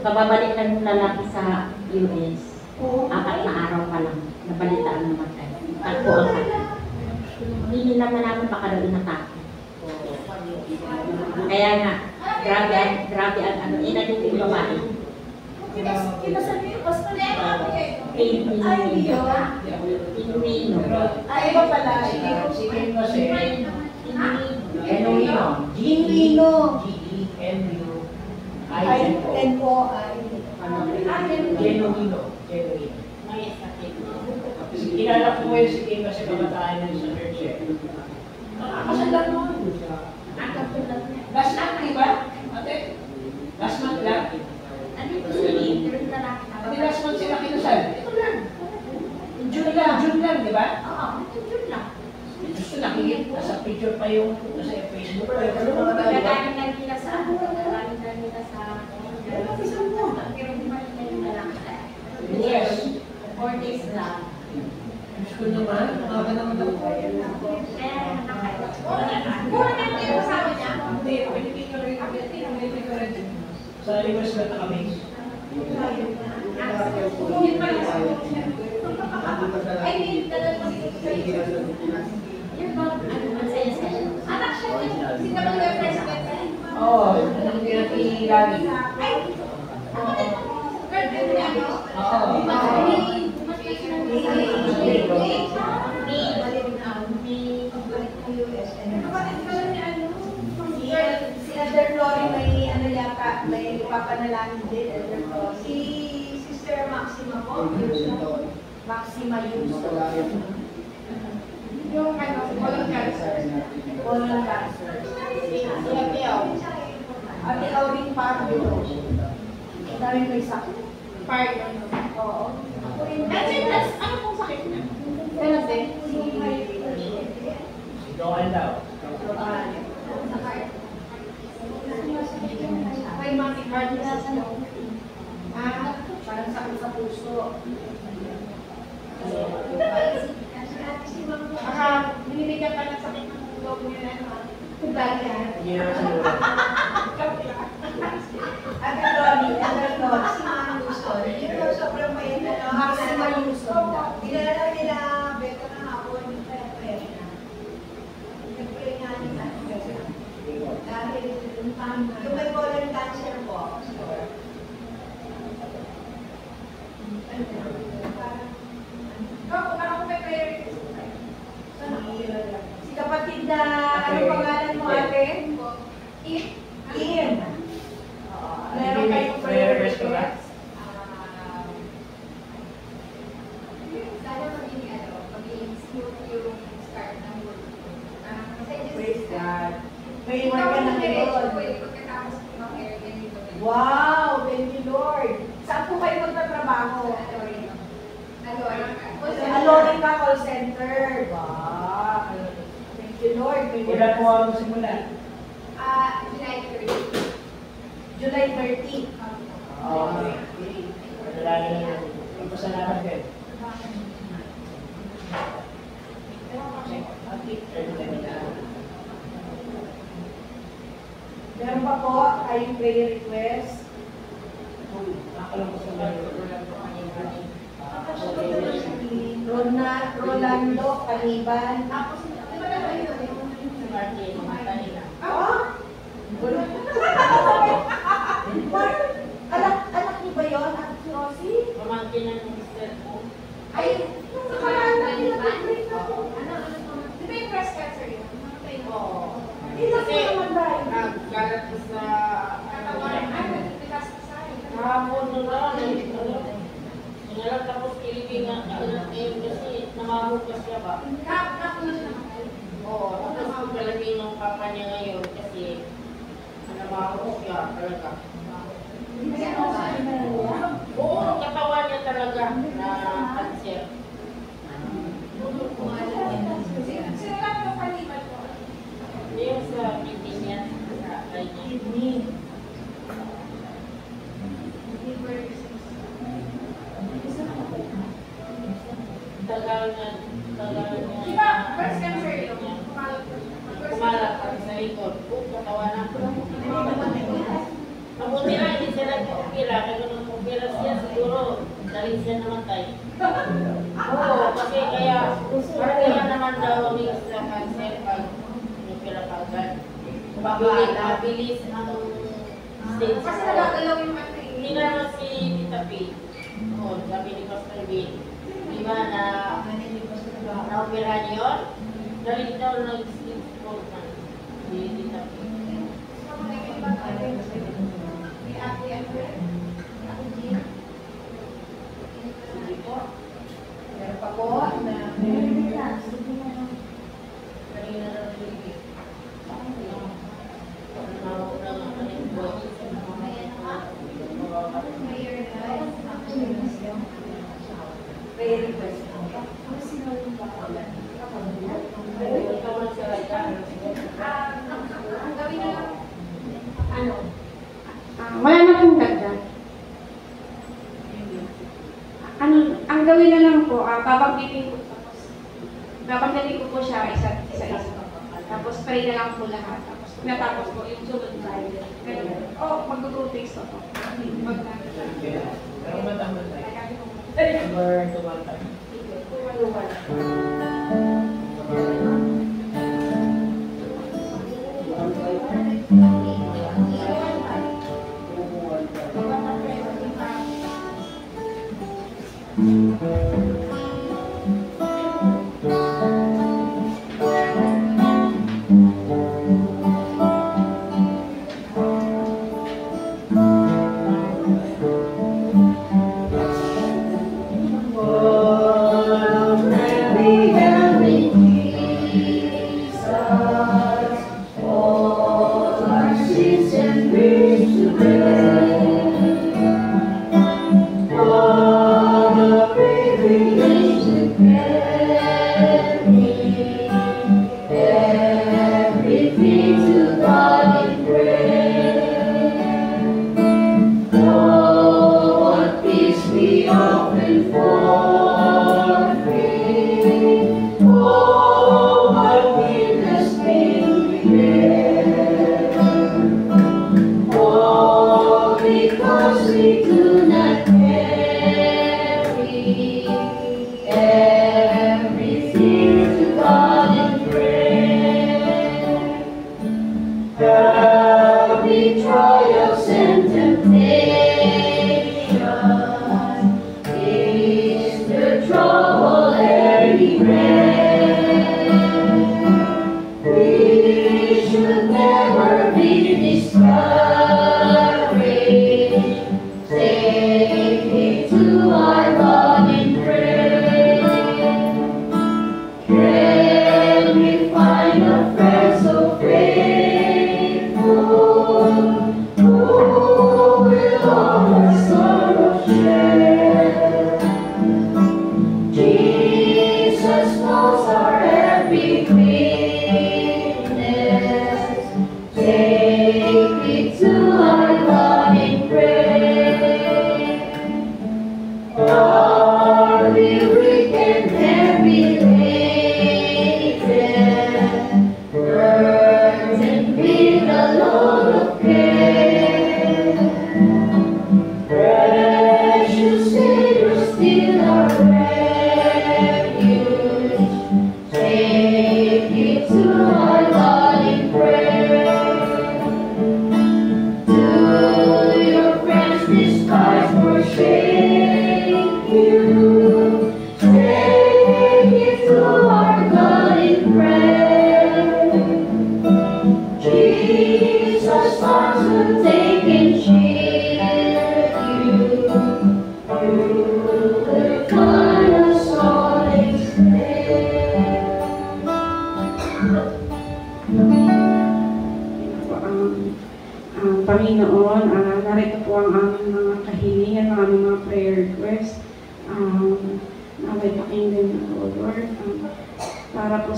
kababalik lang yung lalaki sa US. 4 na araw pa lang. Nabalitaan naman tayo. Tagpo ang kanya. Hindi naman namin baka daw inatake. Kaya nga, grabe ang inadito yung babae. Kinasal niyo yung pastor? Ay, Ay, yun. Inuino. Ay, iba pala. Si Kim kasi, Inuino. Genuino. G-E-N-U-I-N-O. Genuino. May sakit. Kilala ko ngayon si Kim kasi pamataan yun sa church eh. Nakakasal lang naman. Last month, di ba? Ate? Last month lang? Ate, last month sila kinasal. Ito lang. June lang, di ba? Gusto nakikita, nasa picture pa yung, nasa Facebook pa yung, Nagaling lang nila sa yes. 4 days lang. Gusto naman, mga naman ako. Mura na yung kasama niya. Hindi, pwede ko rin. Sa reverse na kami. Yun pa lang. I mean, talagang yun ba? Ang saya-saya. Anak siya, si W President. Oo, anong pinapilagi? Ay! Girlfriend niya, no? Oo. Si Elder Flory may ano yata, may ipapanalangin din, Elder Flory. Si Sister Maxima po, Maxima Yuso. Yung ano, colon cancer. Colon cancer. Si Atiaw. Atiaw rin Pablo. Ang daming may sakit. Part, ano. Oo. Ako rin. Ano pong sakit niya? Ganun din. Si Joel daw. May mga heart disease daw. Parang sakit sa puso. Binibigyan ka ng sakit ng loob niya na Dahil yan. Hindi naman siguro. Elder Flory, si Mama Yuson. Yun daw sobrang mayroon na Maxima Yuson daw. Dinala nila Beto na hapon, kaya na. Nag-pray nga nila. Dahil yung may colon cancer po. Si kapatid na, ano pangalan mo ate? Ian. Meron kayong prayer request? sana maging ano, maging smooth yung start ng work. Praise God. May iwan ka ng Lord. Pagkatapos ng area nito. Wow, thank you Lord. Saan po kayo magtatrabaho? Alorica Call Center. Wow. Thank you Lord. May Kailan po ang simula? July 30. July 30. Okay. Madalagi na yun. Magpasalamat din. Meron pa po kayong prayer request? Rolando Caniban. Anak niyo ba yun? At si Rosie? Pamangkin ng Mr. Mo. Ay, Sa kalangan ni Van? Di ba yung breast cancer yun? Oo. Ilan po naman ba yun? Nagkalat ko sa Katawan. Ay, nagtigas ka sa akin. hapon na lang. Sinalat tapos kilibing nga ngayon kasi namamukas siya ba? Nakakulong siya naman. Oo, tapos palagay ng papa niya ngayon kasi namamukas siya talaga. Kasi ano sa Oo, katawan niya talaga na cancer. Sino lang yung kaliban ko? Yung sa meeting niya, sa kanya. Kidney. Tagal niya. Di ba, breast cancer yun? Kumalat ang sa likod. Katawan na. Mabuti na, hindi siya nagpapila. Kaya nung pupila siya, siguro, dahil siya namatay. Oo, kasi kaya, parang kaya naman daw may sa cancer pag pupila ka agad. Mabilis ang stage. Kasi nagagalaw yung ano eh. Hindi nga naman si Tita P. Oo, sabi ni Pastor B. Di ba na-operahan niyo yun? Dali daw nag-stroke na. Si Tita P. Sige po. Meron pa po na kanina na sige. Prayer request. Wala na pong dagdag. Ang gawin na lang po, babanggitin ko po siya isa-isa. Tapos pray na lang po lahat. Tapos natapos po yung sunod na. Mag-groupings po. Panginoon, narito po ang aming mga kahilingan, ang aming mga prayer request. Naway pakinggan na po, Lord. Para po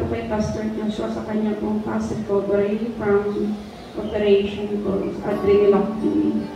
kay Pastor Joshua sa kanya pong fast recovery from operation po, adrenalectomy.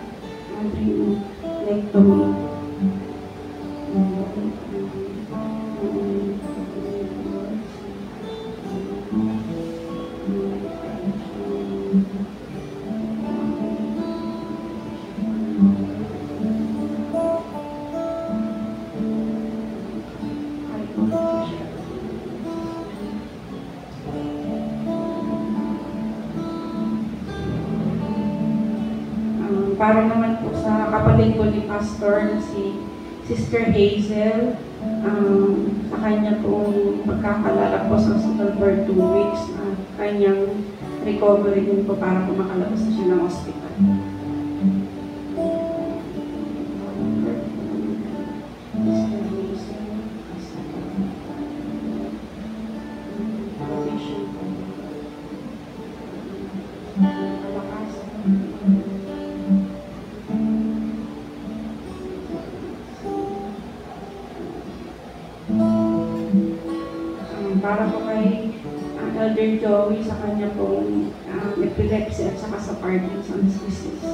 Para naman po sa kapatid ko ni Pastor na si Sister Hazel, sa kanya pong pagkakalala po sa hospital for 2 weeks, kanyang recovery din po para po makalabas na siya ng hospital. Para po kay Elder Joey sa kanya pong epilepsy at saka sa Parkinson's disease.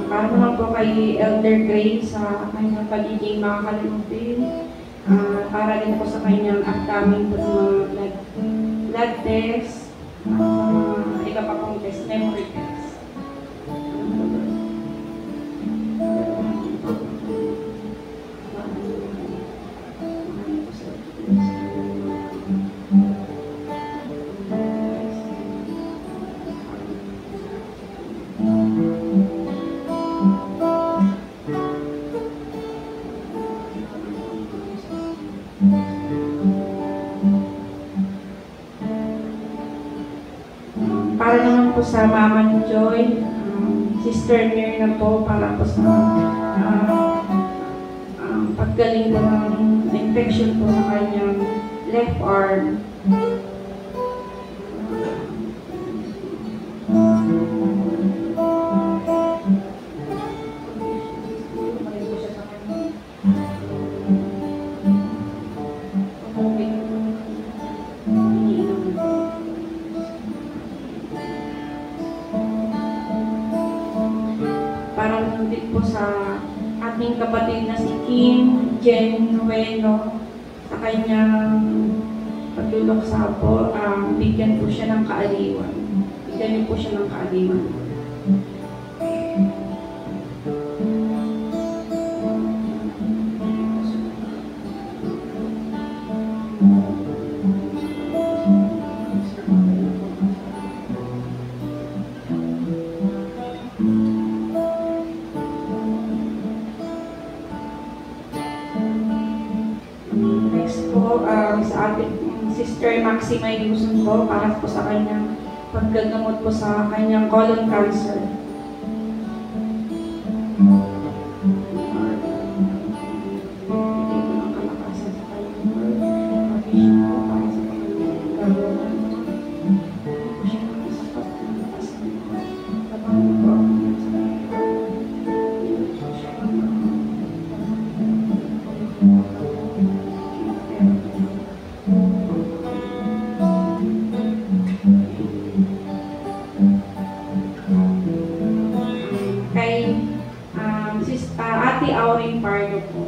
Para naman po kay Elder Grace sa kanyang pagiging makakalimutin, para din po sa kanyang upcoming po ng mga blood test, iba pa pong test, memory test. Para naman po sa Mama ni Joy, Sister Mirna po, para po sa paggaling po ng infection po sa kanyang left arm. Para naman din po sa ating kapatid na si Kim Jen Nueno, sa kanyang pagluluksa po, bigyan po siya ng kaaliwan. Bigyan niyo po siya ng kaaliwan. Next po, sa ating Sister Maxima Yusun po, para po sa kanyang paggagamot po sa kanyang colon cancer. Kay Ate Auring Pardo po.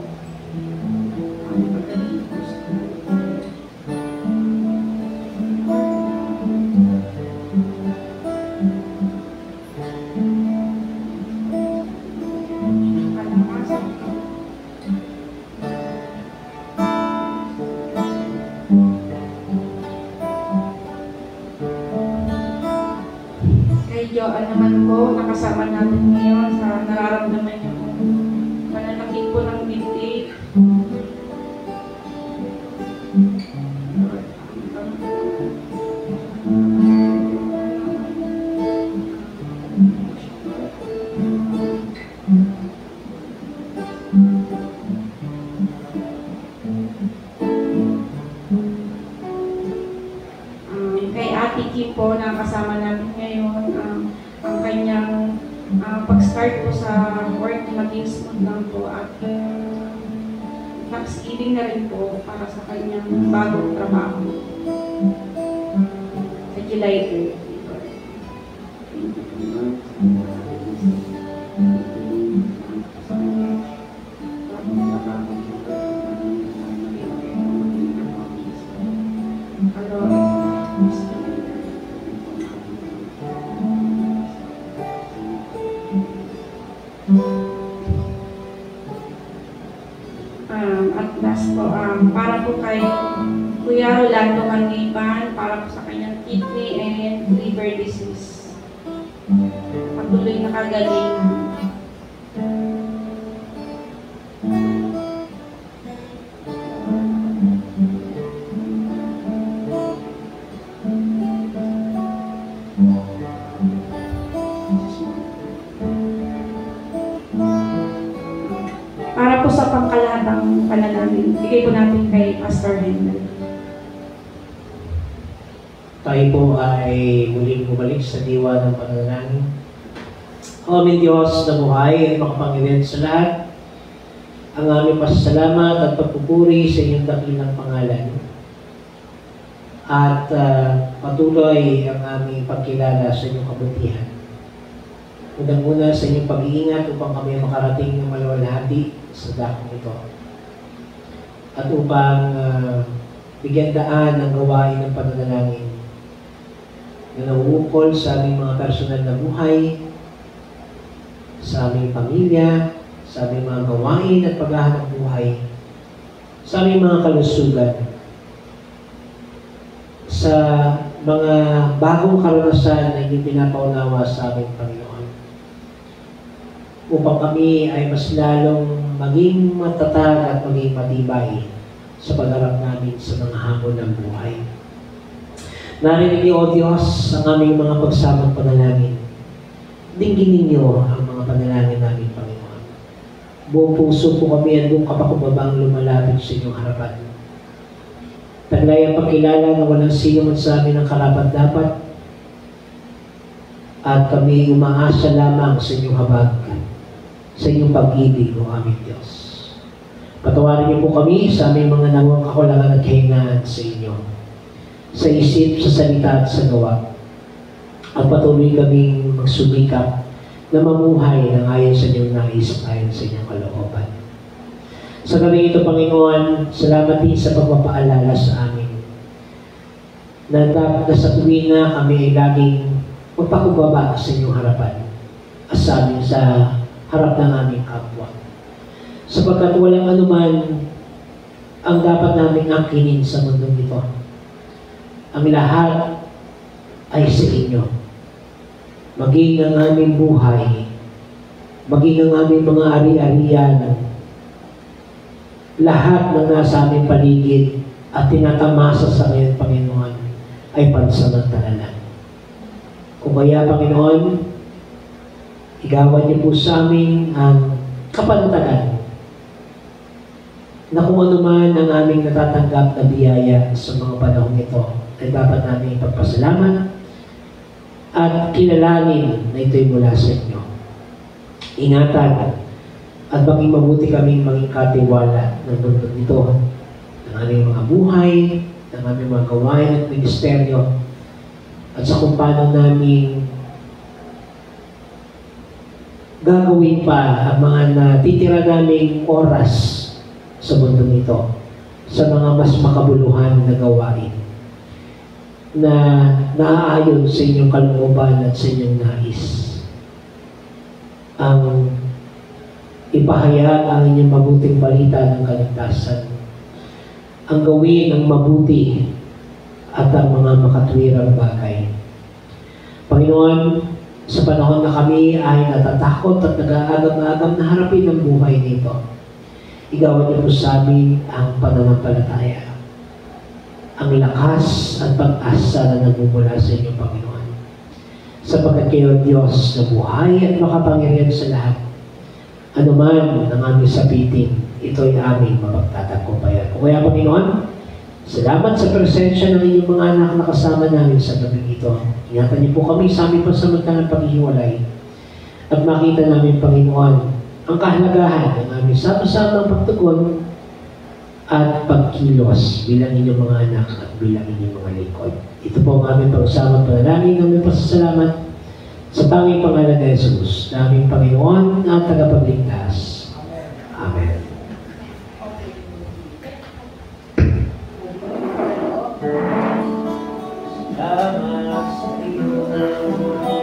Kay Joan naman po, nakasama natin ngayon sa nararamdaman niyo po. Mananakit po ng dibdib. Kay Ate Kim po, nakasama natin ngayon, ang kanyang pag-start po sa work, maging smooth lang po at Thanksgiving na rin po para sa kanyang bagong trabaho sa July 3. At last po, para po kay Kuya Rolando Mangiban, para po sa kanyang kidney and liver disease. Patuloy na kagaling. Para po sa pangkalahatang panalangin, bigay po natin kay Pastor Henry. Tayo po ay muling bumalik sa diwa ng panalangin. O aming Diyos na buhay at makapangyarihan sa lahat, ang aming pasasalamat at pagpupuri sa inyong dakilang pangalan. At patuloy ang aming pagkilala sa inyong kabutihan. Unang-una sa inyong pag-iingat upang kami makarating ng maluwalhati sa dakong ito. At upang bigyan daan ang gawain ng pananalangin na nauukol sa aming mga personal na buhay, sa aming pamilya, sa aming mga gawain at paghahanap buhay, sa aming mga kalusugan, sa mga bagong karanasan na inyong pinapaunawa sa aming Panginoon, upang kami ay mas lalong maging matatag at maging matibay sa pagharap namin sa mga hamon ng buhay. Narinig niyo, O Diyos, ang aming mga pagsamang panalangin. Dinggin ninyo ang mga panalangin namin, Panginoon. Buong puso po kami at buong kapakubabang lumalapit sa inyong harapan. Taglay ang pagkilala na walang sino man sa amin ang karapat-dapat at kami umaasa lamang sa inyong habag, sa inyong pag-ibig, O aming Diyos. Patawarin niyo po kami sa aming mga nawang kakulangan at kahinaan sa inyo, sa isip, sa salita at sa gawa. At patuloy kaming magsumikap na mamuhay ng ayon sa inyong nais at ayon sa inyong kalooban. Sa gabi ito, Panginoon, salamat din sa pagpapaalala sa amin na sa tuwing na kami ay laging magpakubaba sa inyong harapan at sa amin sa harap ng aming kapwa. Sapagkat walang anuman ang dapat naming angkinin sa mundong ito. Ang lahat ay sa inyo. Maging ang aming buhay, maging ang aming mga ari-arian, lahat ng nasa aming paligid at tinatamasa sa ngayon, Panginoon, ay pansamantala lang. Kung kaya, Panginoon, igawan niyo po sa amin ang kapanatagan na kung ano man ang aming natatanggap na biyaya sa mga panahon ito ay dapat namin ipagpasalamat at kilalanin na ito'y mula sa inyo. Ingatan at maging mabuti kaming maging katiwala ng mundo nito, ng aming mga buhay, ng aming mga gawain at ministeryo, at sa kung paano namin gagawin pa ang mga natitira naming oras sa mundo nito, sa mga mas makabuluhan na gawain na naaayon sa inyong kalooban at sa inyong nais. Ang ipahayag ang inyong mabuting balita ng kaligtasan, ang gawin ang mabuti at ang mga makatwirang bagay. Panginoon, sa panahon na kami ay natatakot at nag-aagam-agam na harapin ang buhay nito, igawan niyo po sa amin ang pananampalataya, ang lakas at pag-asa na nagmumula sa inyo, Panginoon. Sapagkat kayo, Diyos na buhay at makapangyarihan sa lahat, anuman ang aming sabitin, ito'y aming mapagtatagumpayan. Kung kaya, Panginoon, salamat sa presensya ng inyong mga anak na kasama namin sa gabi ito. Ingatan niyo po kami sa aming pansamantalang paghihiwalay at makita namin, Panginoon, ang kahalagahan ng aming sama-samang pagtugon at pagkilos bilang inyong mga anak at bilang inyong mga lingkod. Ito po ang aming pag-usamang panalangin, aming pasasalamat sa tanging pangalan ni Jesus, na aming Panginoon at tagapagligtas. Amen. Salamat sa iyo, aking Panginoon.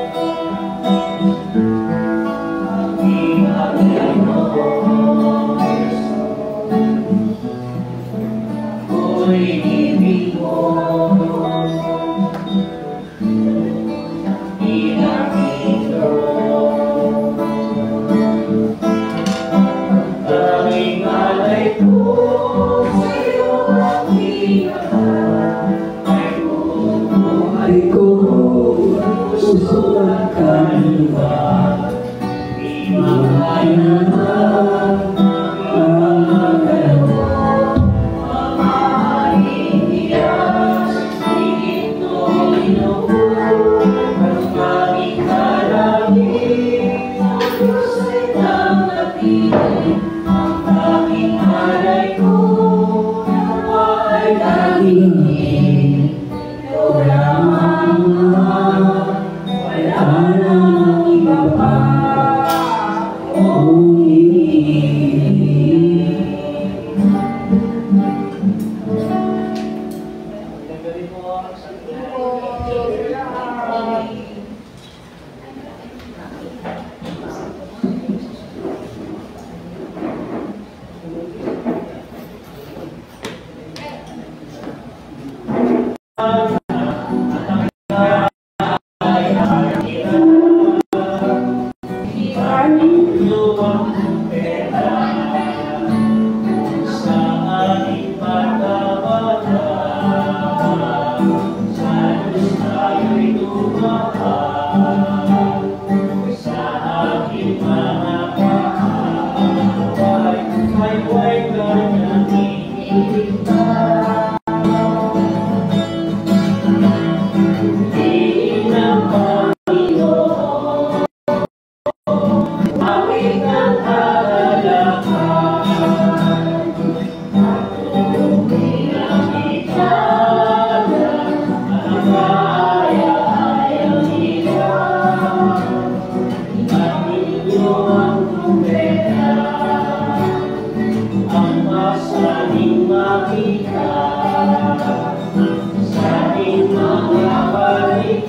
Sa ating mga balik